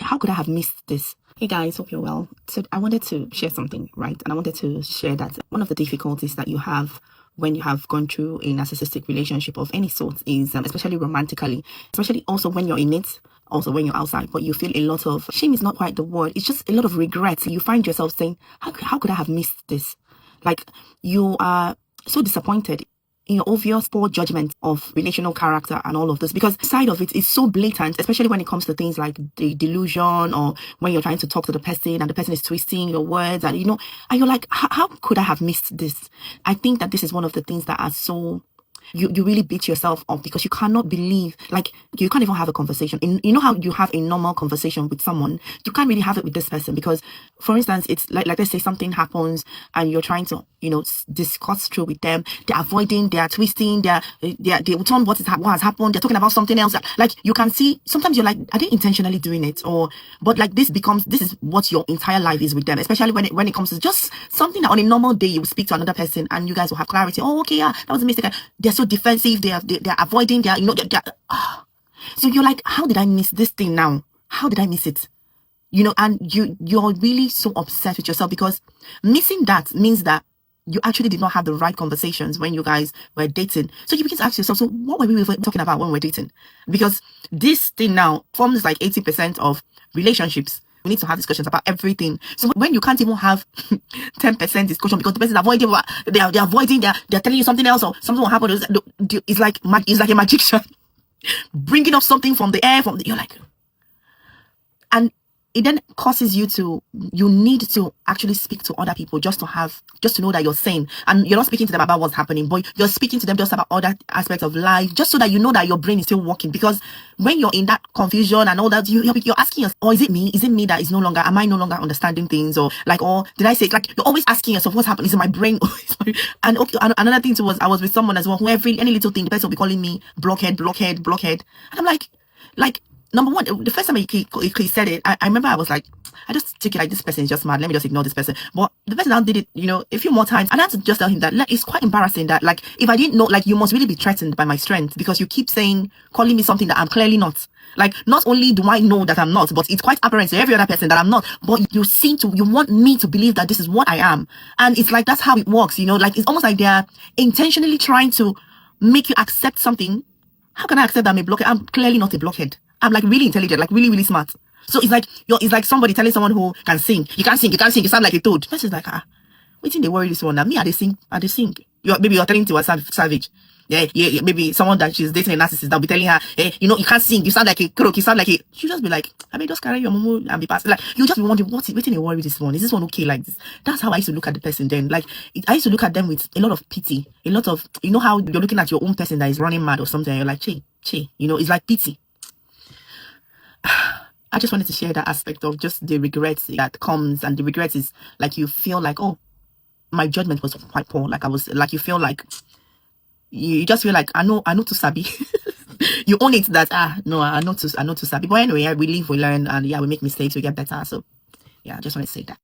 how could I have missed this? Hey guys, hope you're well. So I wanted to share something, right? And I wanted to share that one of the difficulties that you have when you have gone through a narcissistic relationship of any sort is, especially romantically, especially also when you're in it, also when you're outside, but you feel a lot of shame is not quite the word. It's just a lot of regret. You find yourself saying, how could I have missed this? Like you are so disappointed in your obvious poor judgment of relational character and all of this, because side of it is so blatant, especially when it comes to things like the delusion, or when you're trying to talk to the person and the person is twisting your words, and and you're like, how could I have missed this? I think that this is one of the things that are so you really beat yourself up, because you cannot believe, like, you can't even have a conversation. You know how you have a normal conversation with someone, you can't really have it with this person, because for instance, it's like let's say something happens and you're trying to discuss through with them. They're avoiding, they're twisting, they will turn what has happened, they're talking about something else. Like, you can see sometimes you're like, are they intentionally doing it? But like, this is what your entire life is with them, especially when it comes to just something that on a normal day you will speak to another person and you guys will have clarity. Oh, okay, yeah, that was a mistake. They're so defensive, they're avoiding, so you're like, how did I miss this thing now? How did I miss it? And you're really so upset with yourself, because missing that means that you actually did not have the right conversations when you guys were dating. So you begin to ask yourself, so what were we talking about when we were dating? Because this thing now forms like 80% of relationships. We need to have discussions about everything. So when you can't even have 10% discussion because the person is avoiding, they're avoiding, they're telling you something else, or something will happen. It's like a magician bringing up something from the air, you're like, and it then causes you need to actually speak to other people just to know that you're sane, and you're not speaking to them about what's happening, but you're speaking to them just about other aspects of life, just so that you know that your brain is still working. Because when you're in that confusion and all that, you're asking yourself, or is it me that is am I no longer understanding things, or did I say it? Like, you're always asking yourself, what's happening? Is it my brain? And okay, another thing too was, I was with someone as well who any little thing, the person will be calling me blockhead, and I'm like, number one, the first time he said it, I remember I was like, I just took it like, this person is just mad, let me just ignore this person. But the person now did it, a few more times, and I had to just tell him that, like, it's quite embarrassing that, like, if I didn't know, like, you must really be threatened by my strength, because you keep calling me something that I'm clearly not. Like, not only do I know that I'm not, but it's quite apparent to every other person that I'm not, but you want me to believe that this is what I am. And it's like, that's how it works, like, it's almost like they're intentionally trying to make you accept something. How can I accept that I'm a blockhead? I'm clearly not a blockhead. I'm like really intelligent, like really, really smart. So it's like somebody telling someone who can sing, you can't sing, you sound like a toad. Person's like, what do they worry this one? Now me, I sing. Maybe you're telling to a savage. Yeah, maybe someone that she's dating a narcissist, that'll be telling her, hey, you can't sing, you sound like a croak, you just be like, I mean, just carry your mumu and be passing. Like, you just be wondering, what's they worry this one? Is this one okay like this? That's how I used to look at the person then. Like, I used to look at them with a lot of pity, a lot of, how you're looking at your own person that is running mad or something, and you're like, che, it's like pity. I just wanted to share that aspect of just the regrets that comes, and the regrets is like, you feel like, oh, my judgment was quite poor. Like, you feel like, you just feel like, I know to sabi. You own it that, no, I know to sabi. But anyway, we live, we learn, and yeah, we make mistakes, we get better. So yeah, I just want to say that.